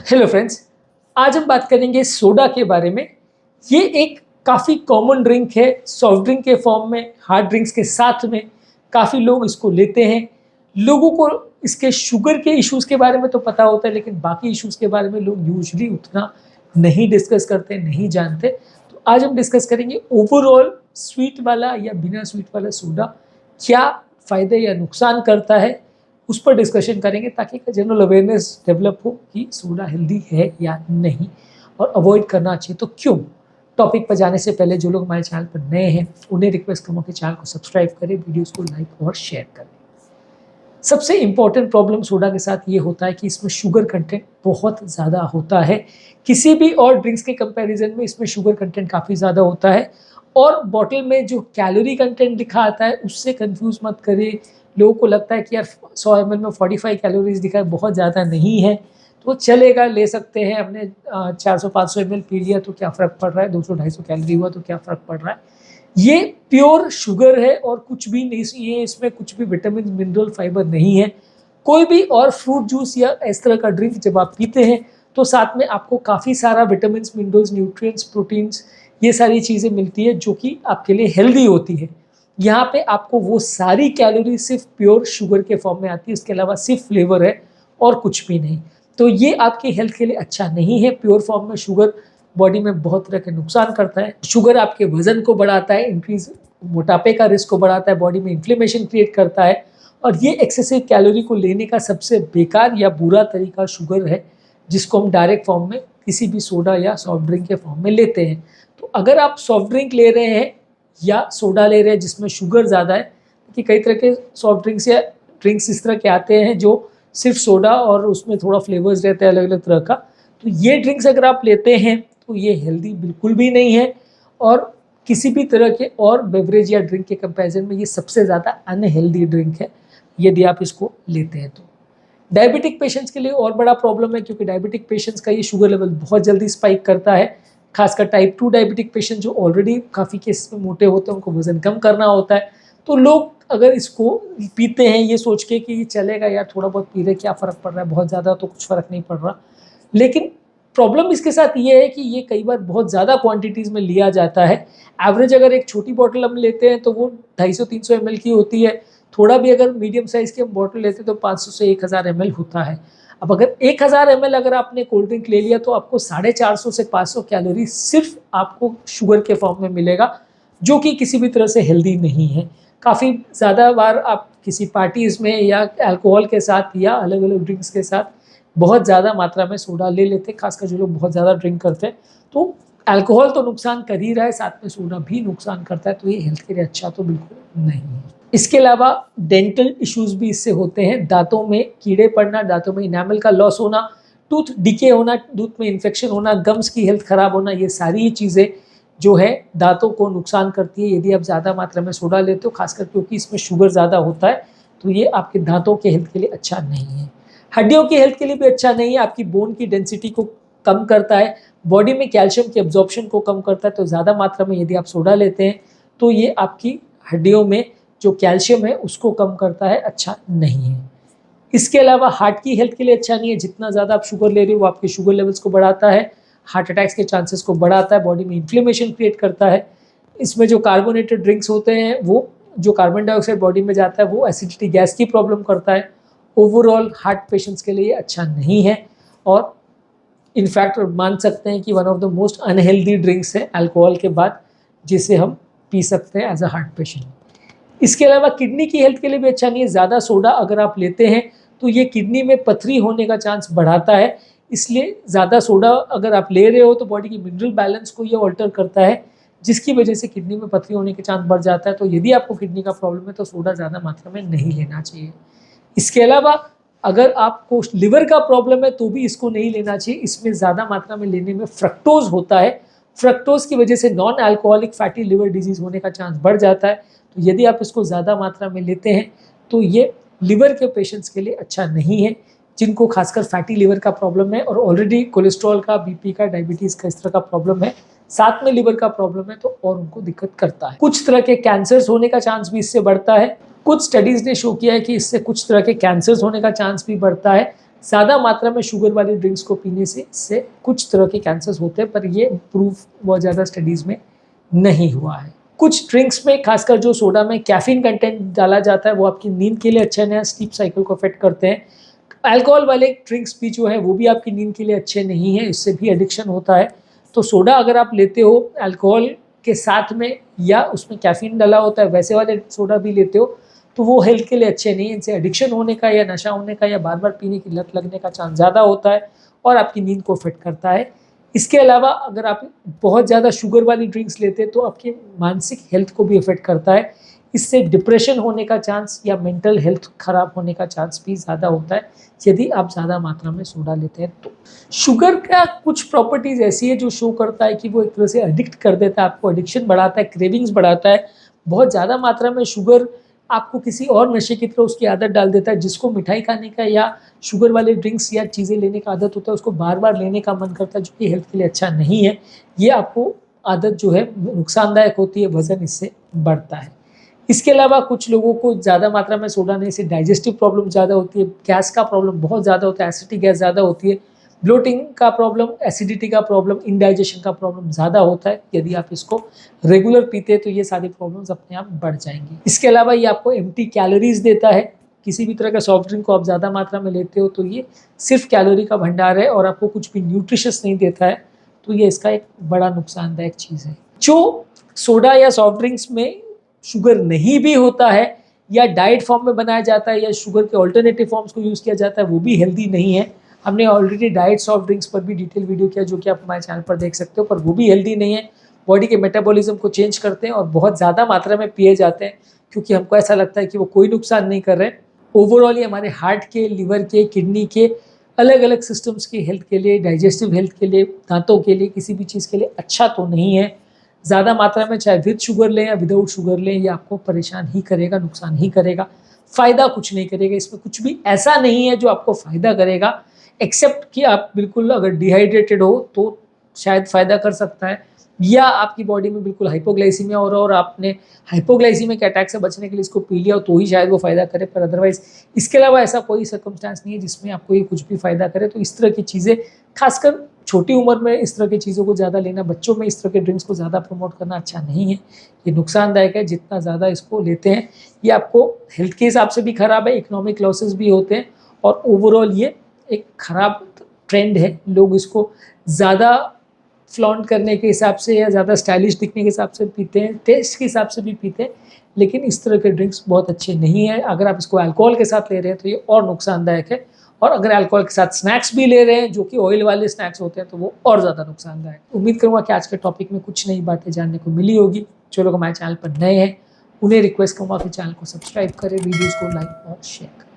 Hello friends, आज हम बात करेंगे सोडा के बारे में। ये एक काफ़ी कॉमन ड्रिंक है, सॉफ्ट ड्रिंक के फॉर्म में, हार्ड ड्रिंक्स के साथ में काफ़ी लोग इसको लेते हैं। लोगों को इसके शुगर के इश्यूज़ के बारे में तो पता होता है, लेकिन बाकी इश्यूज़ के बारे में लोग यूजुअली उतना नहीं डिस्कस करते, नहीं जानते। तो आज हम डिस्कस करेंगे ओवरऑल स्वीट वाला या बिना स्वीट वाला सोडा क्या फ़ायदे या नुकसान करता है, उस पर डिस्कशन करेंगे ताकि एक जनरल अवेयरनेस डेवलप हो कि सोडा हेल्दी है या नहीं और अवॉइड करना चाहिए तो क्यों। टॉपिक पर जाने से पहले जो लोग हमारे चैनल पर नए हैं उन्हें रिक्वेस्ट करूँगा कि चैनल को सब्सक्राइब करें, वीडियोस को लाइक और शेयर करें। सबसे इम्पॉर्टेंट प्रॉब्लम सोडा के साथ ये होता है कि इसमें शुगर कंटेंट बहुत ज़्यादा होता है। किसी भी और ड्रिंक्स के कंपैरिजन में इसमें शुगर कंटेंट काफ़ी ज़्यादा होता है और बॉटल में जो कैलोरी कंटेंट लिखा आता है उससे कंफ्यूज मत करिए। लोगों को लगता है कि यार 100 ml में 45 कैलोरीज दिखा है, बहुत ज़्यादा नहीं है तो चलेगा, ले सकते हैं। हमने 400-500 ml पी लिया तो क्या फ़र्क पड़ रहा है, 200-250 कैलोरी हुआ तो क्या फ़र्क पड़ रहा है। ये प्योर शुगर है और कुछ भी नहीं है, इसमें कुछ भी विटामिन मिनरल फाइबर नहीं है। कोई भी और फ्रूट जूस या इस तरह का ड्रिंक जब आप पीते हैं तो साथ में आपको काफ़ी सारा विटामिन मिनरल्स, न्यूट्रिएंट्स, प्रोटीन्स, ये सारी चीज़ें मिलती है जो कि आपके लिए हेल्दी होती है। यहाँ पे आपको वो सारी कैलोरी सिर्फ प्योर शुगर के फॉर्म में आती है, इसके अलावा सिर्फ फ्लेवर है और कुछ भी नहीं। तो ये आपकी हेल्थ के लिए अच्छा नहीं है। प्योर फॉर्म में शुगर बॉडी में बहुत तरह के नुकसान करता है। शुगर आपके वजन को बढ़ाता है, इंक्रीज मोटापे का रिस्क को बढ़ाता है, बॉडी में इन्फ्लेमेशन क्रिएट करता है और ये एक्सेसिव कैलोरी को लेने का सबसे बेकार या बुरा तरीका शुगर है, जिसको हम डायरेक्ट फॉर्म में किसी भी सोडा या सॉफ्ट ड्रिंक के फॉर्म में लेते हैं। तो अगर आप सॉफ्ट ड्रिंक ले रहे हैं या सोडा ले रहे हैं जिसमें शुगर ज़्यादा है, कि कई तरह के सॉफ्ट ड्रिंक्स या ड्रिंक्स इस तरह के आते हैं जो सिर्फ सोडा और उसमें थोड़ा फ्लेवर्स रहते हैं अलग अलग तरह का, तो ये ड्रिंक्स अगर आप लेते हैं तो ये हेल्दी बिल्कुल भी नहीं है और किसी भी तरह के और बेवरेज या ड्रिंक के कंपैरिजन में ये सबसे ज़्यादा अनहेल्दी ड्रिंक है यदि आप इसको लेते हैं तो। डायबिटिक पेशेंट्स के लिए और बड़ा प्रॉब्लम है, क्योंकि डायबिटिक पेशेंट्स का ये शुगर लेवल बहुत जल्दी स्पाइक करता है। खासकर टाइप 2 डायबिटिक पेशेंट जो ऑलरेडी काफ़ी केस में मोटे होते हैं, उनको वजन कम करना होता है। तो लोग अगर इसको पीते हैं ये सोच के कि चलेगा यार, थोड़ा बहुत पी रहे, क्या फ़र्क पड़ रहा है, बहुत ज़्यादा तो कुछ फ़र्क नहीं पड़ रहा। लेकिन प्रॉब्लम इसके साथ ये है कि ये कई बार बहुत ज़्यादा क्वांटिटीज़ में लिया जाता है। एवरेज अगर एक छोटी बॉटल हम लेते हैं तो वो 250-300 ml की होती है। थोड़ा भी अगर मीडियम साइज़ की हम बॉटल लेते हैं तो 500 से 1000 ml होता है। अब अगर 1000 ml अगर आपने कोल्ड ड्रिंक ले लिया तो आपको 450 से 500 कैलोरी सिर्फ आपको शुगर के फॉर्म में मिलेगा, जो कि किसी भी तरह से हेल्दी नहीं है। काफ़ी ज़्यादा बार आप किसी पार्टीज़ में या अल्कोहल के साथ या अलग अलग ड्रिंक्स के साथ बहुत ज़्यादा मात्रा में सोडा ले लेते हैं, खासकर जो लोग बहुत ज़्यादा ड्रिंक करते हैं। तो अल्कोहल तो नुकसान कर ही रहा है, साथ में सोडा भी नुकसान करता है, तो ये हेल्थ के लिए अच्छा तो बिल्कुल नहीं है। इसके अलावा डेंटल इश्यूज़ भी इससे होते हैं। दांतों में कीड़े पड़ना, दांतों में इनामल का लॉस होना, टूथ डिके होना, टूथ में इन्फेक्शन होना, गम्स की हेल्थ ख़राब होना, ये सारी चीज़ें जो है दांतों को नुकसान करती है यदि आप ज़्यादा मात्रा में सोडा लेते हो, खासकर क्योंकि इसमें शुगर ज़्यादा होता है। तो ये आपके दांतों के हेल्थ के लिए अच्छा नहीं है। हड्डियों की हेल्थ के लिए भी अच्छा नहीं है, आपकी बोन की डेंसिटी को कम करता है, बॉडी में कैल्शियम के एब्जॉर्प्शन को कम करता है। तो ज़्यादा मात्रा में यदि आप सोडा लेते हैं तो ये आपकी हड्डियों में जो कैल्शियम है उसको कम करता है, अच्छा नहीं है। इसके अलावा हार्ट की हेल्थ के लिए अच्छा नहीं है। जितना ज़्यादा आप शुगर ले रहे हो वो आपके शुगर लेवल्स को बढ़ाता है, हार्ट अटैक्स के चांसेस को बढ़ाता है, बॉडी में इन्फ्लेमेशन क्रिएट करता है। इसमें जो कार्बोनेटेड ड्रिंक्स होते हैं, वो जो कार्बन डाइऑक्साइड बॉडी में जाता है वो एसिडिटी गैस की प्रॉब्लम करता है। ओवरऑल हार्ट पेशेंट्स के लिए अच्छा नहीं है और इनफैक्ट मान सकते हैं कि one of the most unhealthy drinks है अल्कोहल के बाद, जिसे हम पी सकते हैं एज अ हार्ट पेशेंट। इसके अलावा किडनी की हेल्थ के लिए भी अच्छा नहीं है। ज़्यादा सोडा अगर आप लेते हैं तो ये किडनी में पथरी होने का चांस बढ़ाता है, इसलिए ज़्यादा सोडा अगर आप ले रहे हो तो बॉडी की मिनरल बैलेंस को ये ऑल्टर करता है, जिसकी वजह से किडनी में पथरी होने के चांस बढ़ जाता है। तो यदि आपको किडनी का प्रॉब्लम है तो सोडा ज़्यादा मात्रा में नहीं लेना चाहिए। इसके अलावा अगर आपको लिवर का प्रॉब्लम है तो भी इसको नहीं लेना चाहिए। इसमें ज़्यादा मात्रा में लेने में फ्रक्टोज होता है, फ्रक्टोज की वजह से non alcoholic fatty liver disease होने का चांस बढ़ जाता है। तो यदि आप इसको ज़्यादा मात्रा में लेते हैं तो ये लिवर के पेशेंट्स के लिए अच्छा नहीं है, जिनको खासकर फैटी लिवर का प्रॉब्लम है और ऑलरेडी कोलेस्ट्रॉल का, बीपी का, डायबिटीज़ का इस तरह का प्रॉब्लम है, साथ में लिवर का प्रॉब्लम है तो और उनको दिक्कत करता है। कुछ तरह के कैंसर्स होने का चांस भी इससे बढ़ता है। कुछ स्टडीज़ ने शो किया है कि इससे कुछ तरह के कैंसर्स होने का चांस भी बढ़ता है, ज़्यादा मात्रा में शुगर वाली ड्रिंक्स को पीने से इससे कुछ तरह के कैंसर्स होते हैं, पर ये प्रूफ बहुत ज़्यादा स्टडीज़ में नहीं हुआ है। कुछ ड्रिंक्स में खासकर जो सोडा में कैफीन कंटेंट डाला जाता है वो आपकी नींद के लिए अच्छा नहीं है, स्लीप साइकिल को अफेक्ट करते हैं। अल्कोहल वाले ड्रिंक्स भी जो है वो भी आपकी नींद के लिए अच्छे नहीं है, इससे भी एडिक्शन होता है। तो सोडा अगर आप लेते हो अल्कोहल के साथ में या उसमें कैफीन डाला होता है वैसे वाले सोडा भी लेते हो तो वो हेल्थ के लिए अच्छे नहीं है। इनसे एडिक्शन होने का या नशा होने का या बार बार पीने की लत लगने का चांस ज़्यादा होता है और आपकी नींद को अफेक्ट करता है। इसके अलावा अगर आप बहुत ज़्यादा शुगर वाली ड्रिंक्स लेते हैं तो आपकी मानसिक हेल्थ को भी अफेक्ट करता है। इससे डिप्रेशन होने का चांस या मेंटल हेल्थ खराब होने का चांस भी ज़्यादा होता है यदि आप ज़्यादा मात्रा में सोडा लेते हैं तो। शुगर का कुछ प्रॉपर्टीज़ ऐसी है जो शो करता है कि वो एक तरह से एडिक्ट कर देता है, आपको एडिक्शन बढ़ाता है, क्रेविंग्स बढ़ाता है। बहुत ज़्यादा मात्रा में शुगर आपको किसी और नशे की तरह उसकी आदत डाल देता है। जिसको मिठाई खाने का या शुगर वाले ड्रिंक्स या चीज़ें लेने का आदत होता है उसको बार बार लेने का मन करता है, जो कि हेल्थ के लिए अच्छा नहीं है। ये आपको आदत जो है नुकसानदायक होती है, वज़न इससे बढ़ता है। इसके अलावा कुछ लोगों को ज़्यादा मात्रा में सोडा लेने से डाइजेस्टिव प्रॉब्लम ज़्यादा होती है, गैस का प्रॉब्लम बहुत ज़्यादा होता है, एसिडिटी गैस ज़्यादा होती है, ब्लोटिंग का प्रॉब्लम, एसिडिटी का प्रॉब्लम, इंडाइजेशन का प्रॉब्लम ज़्यादा होता है। यदि आप इसको रेगुलर पीते हैं तो ये सारी प्रॉब्लम्स अपने आप बढ़ जाएंगी। इसके अलावा ये आपको एम्प्टी कैलोरीज देता है। किसी भी तरह का सॉफ्ट ड्रिंक को आप ज़्यादा मात्रा में लेते हो तो ये सिर्फ कैलोरी का भंडार है और आपको कुछ भी न्यूट्रिशियस नहीं देता है, तो ये इसका एक बड़ा नुकसानदायक चीज़ है। जो सोडा या सॉफ्ट ड्रिंक्स में शुगर नहीं भी होता है या डाइट फॉर्म में बनाया जाता है या शुगर के ऑल्टरनेटिव फॉर्म्स को यूज़ किया जाता है, वो भी हेल्दी नहीं है। हमने ऑलरेडी डाइट सॉफ्ट ड्रिंक्स पर भी डिटेल वीडियो किया जो कि आप हमारे चैनल पर देख सकते हो, पर वो भी हेल्दी नहीं है। बॉडी के मेटाबॉलिज्म को चेंज करते हैं और बहुत ज़्यादा मात्रा में पिए जाते हैं क्योंकि हमको ऐसा लगता है कि वो कोई नुकसान नहीं कर रहे। ओवरऑल ये हमारे हार्ट के, लिवर के, किडनी के, अलग अलग सिस्टम्स की हेल्थ के लिए, डाइजेस्टिव हेल्थ के लिए, दांतों के लिए, किसी भी चीज़ के लिए अच्छा तो नहीं है। ज़्यादा मात्रा में चाहे विद शुगर लें या विदाउट शुगर लें, ये आपको परेशान ही करेगा, नुकसान ही करेगा, फ़ायदा कुछ नहीं करेगा। इसमें कुछ भी ऐसा नहीं है जो आपको फ़ायदा करेगा, एक्सेप्ट कि आप बिल्कुल अगर डिहाइड्रेटेड हो तो शायद फ़ायदा कर सकता है, या आपकी बॉडी में बिल्कुल हाइपोग्लाइसीमिया हो रहा है और आपने हाइपोग्लाइसीमिक अटैक से बचने के लिए इसको पी लिया तो ही शायद वो फ़ायदा करे, पर अदरवाइज़ इसके अलावा ऐसा कोई सर्कमस्टांस नहीं है जिसमें आपको ये कुछ भी फ़ायदा करे। तो इस तरह की चीज़ें, खासकर छोटी उम्र में इस तरह की चीज़ों को ज़्यादा लेना, बच्चों में इस तरह के ड्रिंक्स को ज़्यादा प्रमोट करना अच्छा नहीं है। ये नुकसानदायक है, जितना ज़्यादा इसको लेते हैं ये आपको हेल्थ के हिसाब से भी ख़राब है, इकोनॉमिक लॉसेस भी होते हैं और ओवरऑल ये एक ख़राब ट्रेंड है। लोग इसको ज़्यादा फ्लॉन्ट करने के हिसाब से या ज़्यादा स्टाइलिश दिखने के हिसाब से पीते हैं, टेस्ट के हिसाब से भी पीते हैं, लेकिन इस तरह के ड्रिंक्स बहुत अच्छे नहीं हैं। अगर आप इसको अल्कोहल के साथ ले रहे हैं तो ये और नुकसानदायक है, और अगर अल्कोहल के साथ स्नैक्स भी ले रहे हैं जो कि ऑयल वाले स्नैक्स होते हैं तो वो और ज़्यादा नुकसानदायक। उम्मीद करूँगा कि आज के टॉपिक में कुछ नई बातें जानने को मिली होगी। जो लोग हमारे चैनल पर नए हैं उन्हें रिक्वेस्ट करूँगा कि चैनल को सब्सक्राइब करें, वीडियोज़ को लाइक और शेयर करें।